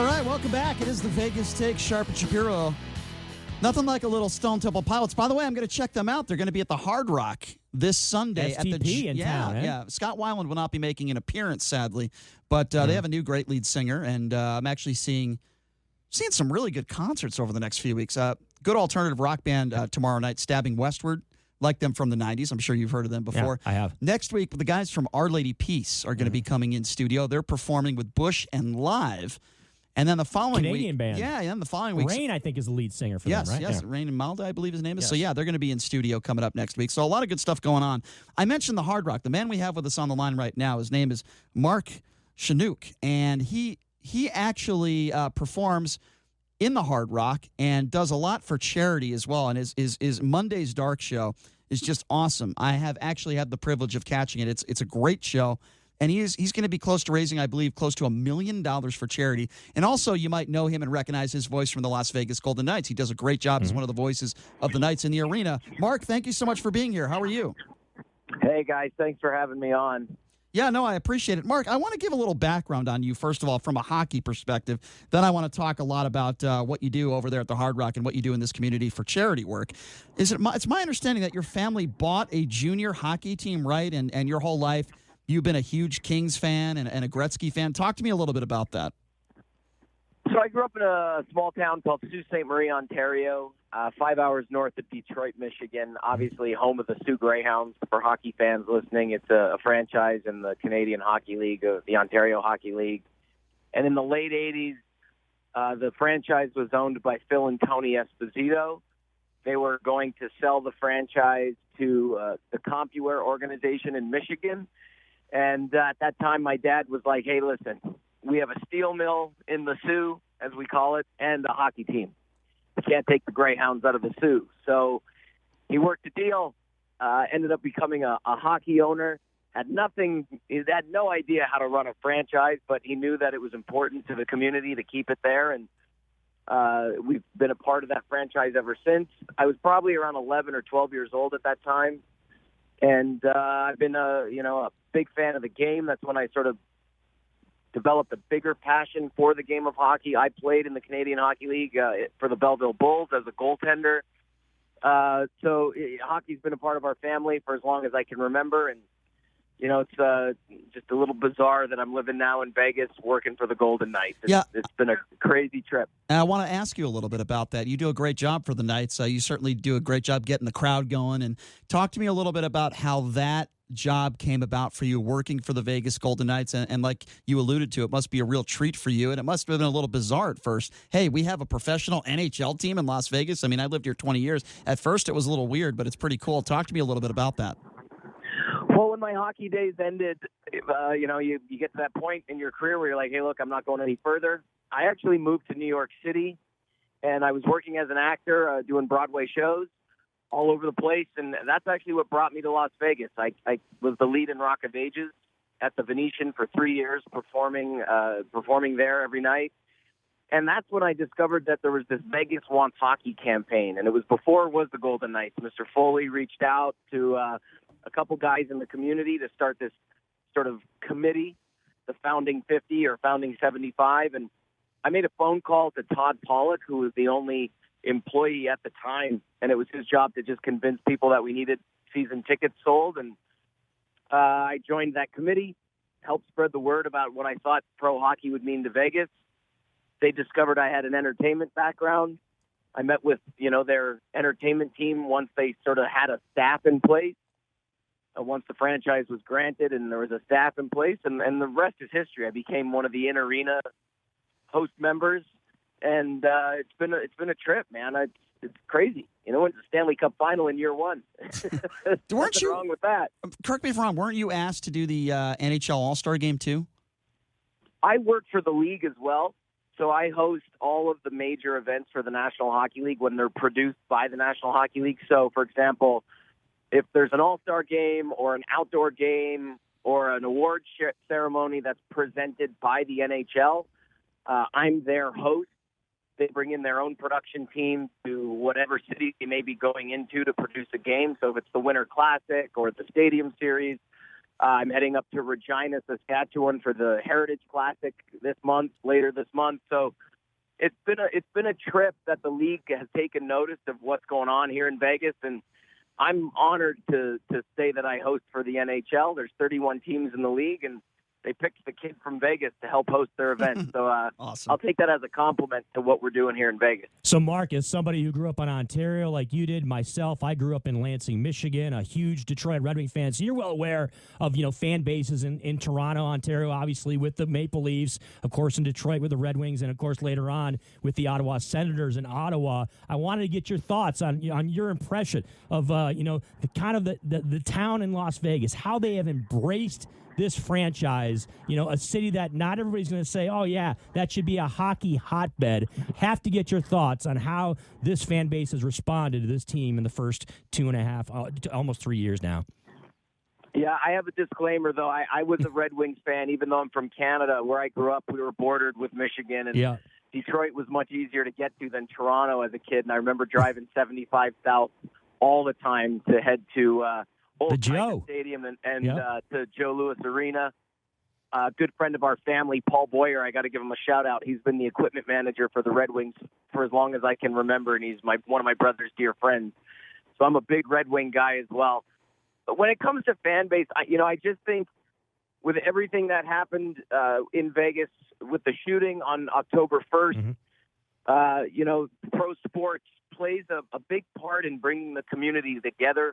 All right, welcome back. It is the Vegas Take, Sharp and Shapiro. Nothing like a little Stone Temple Pilots. By the way, I'm going to check them out. They're going to be at the Hard Rock this Sunday. STP in town, eh? Yeah. Scott Weiland will not be making an appearance, sadly, but they have a new great lead singer, and I'm actually seeing some really good concerts over the next few weeks. Good alternative rock band tomorrow night, Stabbing Westward. Like them from the 90s. I'm sure you've heard of them before. Yeah, I have. Next week, the guys from Our Lady Peace are going to be coming in studio. They're performing with Bush and Live. And then the following Canadian week, band. Yeah, and the following week, Rain, I think, is the lead singer for them, right? Yes, Yeah. Rain and Malda, I believe his name is. Yes. So yeah, they're going to be in studio coming up next week. So a lot of good stuff going on. I mentioned the Hard Rock. The man we have with us on the line right now, his name is Mark Shunock, and he actually performs in the Hard Rock and does a lot for charity as well. And his Monday's Dark show is just awesome. I have actually had the privilege of catching it. It's a great show. And he's going to be close to raising, I believe, close to $1 million for charity. And also, you might know him and recognize his voice from the Las Vegas Golden Knights. He does a great job as one of the voices of the Knights in the arena. Mark, thank you so much for being here. How are you? Hey, guys. Thanks for having me on. Yeah, no, I appreciate it. Mark, I want to give a little background on you, first of all, from a hockey perspective. Then I want to talk a lot about what you do over there at the Hard Rock and what you do in this community for charity work. It's my understanding that your family bought a junior hockey team, right? And your whole life, you've been a huge Kings fan and a Gretzky fan. Talk to me a little bit about that. So I grew up in a small town called Sault Ste. Marie, Ontario, 5 hours north of Detroit, Michigan, obviously home of the Sioux Greyhounds. For hockey fans listening, it's a franchise in the Canadian Hockey League, the Ontario Hockey League. And in the late 80s, the franchise was owned by Phil and Tony Esposito. They were going to sell the franchise to the CompuWare organization in Michigan. And at that time, my dad was like, hey, listen, we have a steel mill in the Sioux, as we call it, and a hockey team. We can't take the Greyhounds out of the Sioux. So he worked a deal, ended up becoming a hockey owner, had no idea how to run a franchise, but he knew that it was important to the community to keep it there. And we've been a part of that franchise ever since. I was probably around 11 or 12 years old at that time. And I've been a big fan of the game. That's when I sort of developed a bigger passion for the game of hockey. I played in the Canadian Hockey League for the Belleville Bulls as a goaltender. So hockey's been a part of our family for as long as I can remember. And, it's just a little bizarre that I'm living now in Vegas working for the Golden Knights. It's been a crazy trip. And I want to ask you a little bit about that. You do a great job for the Knights. You certainly do a great job getting the crowd going. And talk to me a little bit about how that job came about for you working for the Vegas Golden Knights. And like you alluded to, it must be a real treat for you. And it must have been a little bizarre at first. Hey, we have a professional NHL team in Las Vegas. I mean, I lived here 20 years. At first, it was a little weird, but it's pretty cool. Talk to me a little bit about that. Well, when my hockey days ended, you get to that point in your career where you're like, hey, look, I'm not going any further. I actually moved to New York City, and I was working as an actor, doing Broadway shows all over the place, and that's actually what brought me to Las Vegas. I was the lead in Rock of Ages at the Venetian for 3 years, performing there every night. And that's when I discovered that there was this Vegas Wants Hockey campaign, and it was before it was the Golden Knights. Mr. Foley reached out to a couple guys in the community to start this sort of committee, the Founding 50 or Founding 75, and I made a phone call to Todd Pollock, who was the only employee at the time, and it was his job to just convince people that we needed season tickets sold. And I joined that committee, helped spread the word about what I thought pro hockey would mean to Vegas. They discovered I had an entertainment background. I met with, their entertainment team once they sort of had a staff in place. Once the franchise was granted and there was a staff in place, and the rest is history. I became one of the in-arena host members, and it's been a trip, man. It's crazy. It's a Stanley Cup final in year one. Weren't you wrong with that? Correct me if I'm wrong. Weren't you asked to do the NHL AllStar Game too? I work for the league as well, so I host all of the major events for the National Hockey League when they're produced by the National Hockey League. So, for example, if there's an All-Star game or an outdoor game or an award ceremony that's presented by the NHL, I'm their host. They bring in their own production team to whatever city they may be going into to produce a game. So if it's the Winter Classic or the Stadium Series, I'm heading up to Regina, Saskatchewan for the Heritage Classic later this month. So it's been a trip that the league has taken notice of what's going on here in Vegas, and I'm honored to say that I host for the NHL. There's 31 teams in the league, and they picked the kid from Vegas to help host their event. So awesome. I'll take that as a compliment to what we're doing here in Vegas. So, Mark, as somebody who grew up in Ontario like you did, myself, I grew up in Lansing, Michigan, a huge Detroit Red Wing fan. So you're well aware of, fan bases in Toronto, Ontario, obviously with the Maple Leafs, of course in Detroit with the Red Wings, and of course later on with the Ottawa Senators in Ottawa. I wanted to get your thoughts on your impression of, the town in Las Vegas, how they have embraced this franchise, a city that not everybody's going to say, oh, yeah, that should be a hockey hotbed. Have to get your thoughts on how this fan base has responded to this team in the first 2.5, almost 3 years now. Yeah, I have a disclaimer, though. I was a Red Wings fan, even though I'm from Canada. Where I grew up, we were bordered with Michigan, and Detroit was much easier to get to than Toronto as a kid. And I remember driving 75 south all the time to head to Old Tiger Stadium and to Joe Louis Arena. A good friend of our family, Paul Boyer, I got to give him a shout-out. He's been the equipment manager for the Red Wings for as long as I can remember, and he's one of my brother's dear friends. So I'm a big Red Wing guy as well. But when it comes to fan base, I just think with everything that happened in Vegas with the shooting on October 1st, pro sports plays a big part in bringing the community together.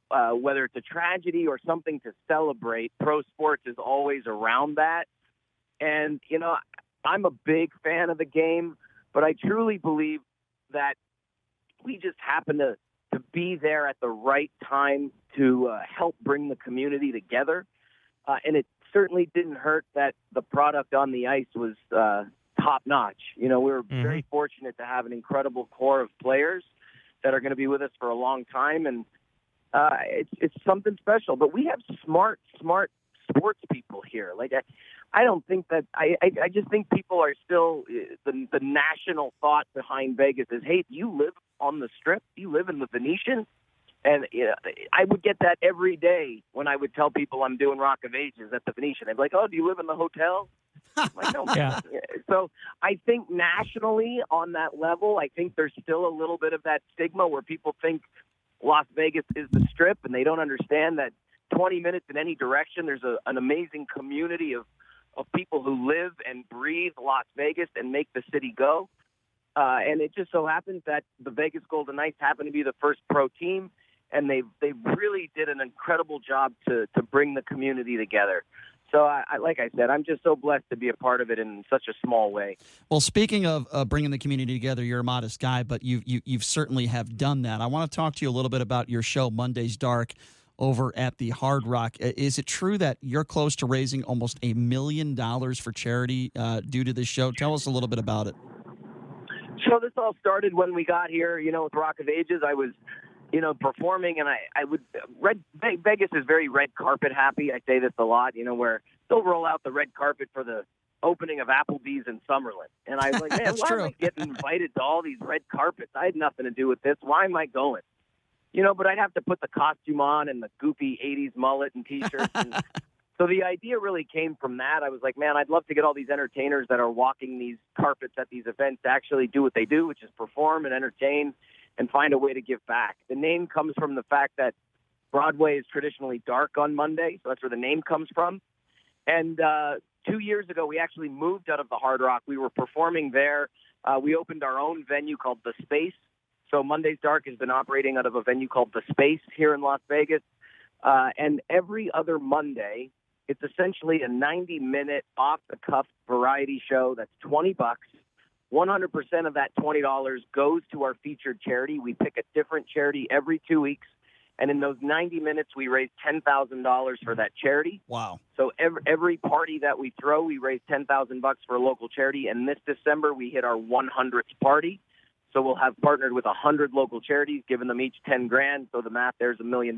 Whether it's a tragedy or something to celebrate, pro sports is always around that. And, I'm a big fan of the game, but I truly believe that we just happen to be there at the right time to help bring the community together. And it certainly didn't hurt that the product on the ice was top-notch. We were very fortunate to have an incredible core of players that are going to be with us for a long time, and it's something special. But we have smart sports people here. Like, I don't think that I just think people are still the national thought behind Vegas is, hey, do you live on the Strip? Do you live in the Venetian? And I would get that every day when I would tell people I'm doing Rock of Ages at the Venetian. They'd be like, oh, do you live in the hotel? I'm like, no. Yeah. So I think nationally on that level, I think there's still a little bit of that stigma where people think Las Vegas is the Strip, and they don't understand that 20 minutes in any direction, there's an amazing community of people who live and breathe Las Vegas and make the city go. And it just so happens that the Vegas Golden Knights happen to be the first pro team, and they really did an incredible job to bring the community together. So, like I said, I'm just so blessed to be a part of it in such a small way. Well, speaking of bringing the community together, you're a modest guy, but you've certainly have done that. I want to talk to you a little bit about your show, Monday's Dark, over at the Hard Rock. Is it true that you're close to raising almost $1 million for charity due to this show? Tell us a little bit about it. So this all started when we got here, with Rock of Ages. I was performing, and Vegas is very red carpet happy. I say this a lot, where they'll roll out the red carpet for the opening of Applebee's in Summerlin. And I was like, man, why am I getting invited to all these red carpets? I had nothing to do with this. Why am I going? But I'd have to put the costume on and the goofy 80s mullet and T-shirts. And so the idea really came from that. I was like, man, I'd love to get all these entertainers that are walking these carpets at these events to actually do what they do, which is perform and entertain and find a way to give back. The name comes from the fact that Broadway is traditionally dark on Monday, so that's where the name comes from. And 2 years ago, we actually moved out of the Hard Rock. We were performing there. We opened our own venue called The Space. So Monday's Dark has been operating out of a venue called The Space here in Las Vegas. And every other Monday, it's essentially a 90-minute off-the-cuff variety show that's $20. 100% of that $20 goes to our featured charity. We pick a different charity every 2 weeks. And in those 90 minutes, we raise $10,000 for that charity. Wow. So every party that we throw, we raise $10,000 for a local charity. And this December, we hit our 100th party. So we'll have partnered with 100 local charities, giving them each $10,000. So the math there's $1 million.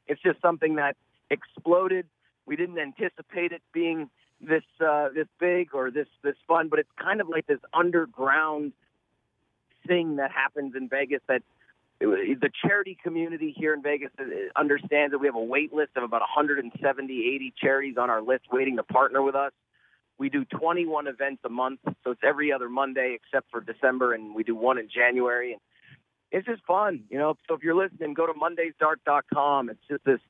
It's just something that exploded. We didn't anticipate it being this big or this fun, but it's kind of like this underground thing that happens in Vegas that the charity community here in Vegas understands that we have a wait list of about 80 charities on our list waiting to partner with us. We do 21 events a month, so it's every other Monday except for December, and we do one in January. And it's just fun, So if you're listening, go to mondaysdark.com. It's just this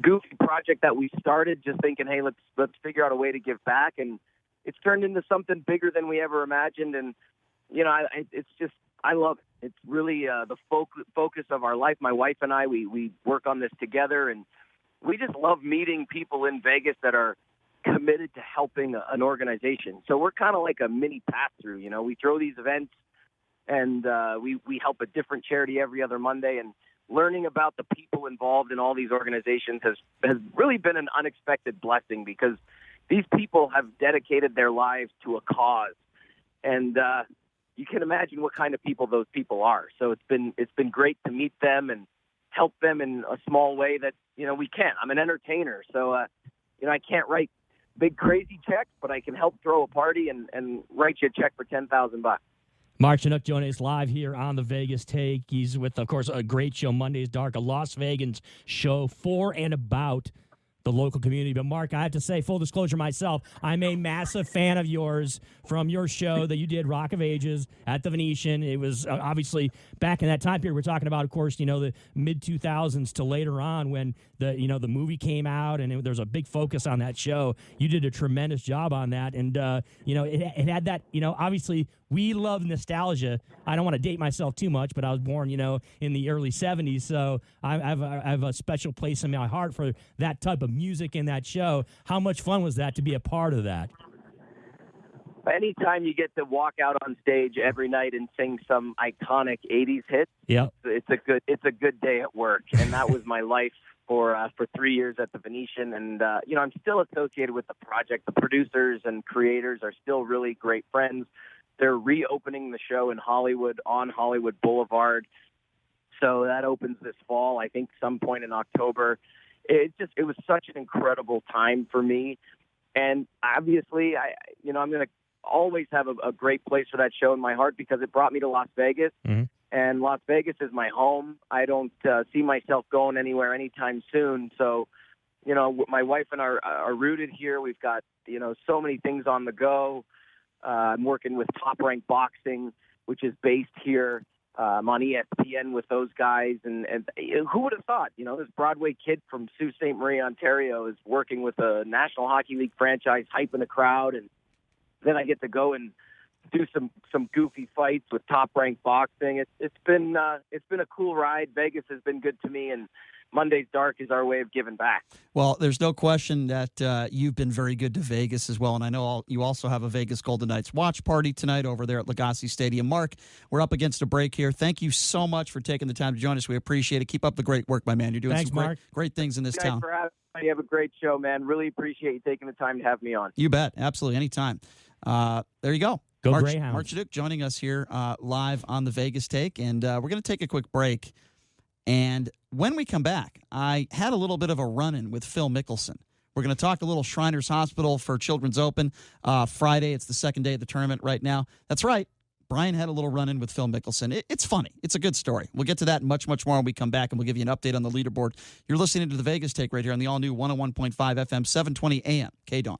goofy project that we started, just thinking, hey, let's figure out a way to give back, and it's turned into something bigger than we ever imagined. And I love it. It's really the focus of our life. My wife and I, we work on this together, and we just love meeting people in Vegas that are committed to helping an organization. So we're kind of like a mini pass-through. We throw these events, and we help a different charity every other Monday. And learning about the people involved in all these organizations has really been an unexpected blessing, because these people have dedicated their lives to a cause. And you can imagine what kind of people those people are. So it's been great to meet them and help them in a small way that, we can't. I'm an entertainer, so, I can't write big crazy checks, but I can help throw a party and write you a check for $10,000. Mark Shunock joining us live here on the Vegas Take. He's with, of course, a great show, Monday's Dark, a Las Vegas show for and about the local community. But, Mark, I have to say, full disclosure myself, I'm a massive fan of yours from your show that you did, Rock of Ages, at the Venetian. It was obviously back in that time period. We're talking about, of course, the mid-2000s to later on when the movie came out, and there's a big focus on that show. You did a tremendous job on that. And, it had that, obviously, we love nostalgia. I don't want to date myself too much, but I was born, in the early 70s. So I have a special place in my heart for that type of music in that show. How much fun was that to be a part of that? Anytime you get to walk out on stage every night and sing some iconic 80s hits, it's a good day at work. And that was my life for 3 years at the Venetian. And, I'm still associated with the project. The producers and creators are still really great friends. They're reopening the show in Hollywood on Hollywood Boulevard. So that opens this fall, I think some point in October. It was such an incredible time for me. And obviously, I'm going to always have a great place for that show in my heart, because it brought me to Las Vegas. Mm-hmm. And Las Vegas is my home. I don't see myself going anywhere anytime soon. So, my wife and I are rooted here. We've got, so many things on the go. I'm working with Top Rank Boxing, which is based here. I'm on ESPN with those guys. And who would have thought, this Broadway kid from Sault Ste. Marie, Ontario, is working with a National Hockey League franchise, hyping the crowd. And then I get to go and do some goofy fights with Top Rank Boxing. It's been a cool ride. Vegas has been good to me, and Monday's Dark is our way of giving back. Well, there's no question that you've been very good to Vegas as well, and I know you also have a Vegas Golden Knights watch party tonight over there at Legacy Stadium. Mark, we're up against a break here. Thank you so much for taking the time to join us. We appreciate it. Keep up the great work, my man. You're doing some great things in this town. Thanks for having me. You have a great show, man. Really appreciate you taking the time to have me on. You bet. Absolutely. Anytime. There you go. Go Mark Greyhounds. Shunock joining us here live on the Vegas Take, and we're going to take a quick break. And when we come back, I had a little bit of a run-in with Phil Mickelson. We're going to talk a little Shriners Hospital for Children's Open Friday. It's the second day of the tournament right now. That's right. Brian had a little run-in with Phil Mickelson. It's funny. It's a good story. We'll get to that and much, much more when we come back, and we'll give you an update on the leaderboard. You're listening to the Vegas Take right here on the all-new 101.5 FM, 720 AM, KDAWN.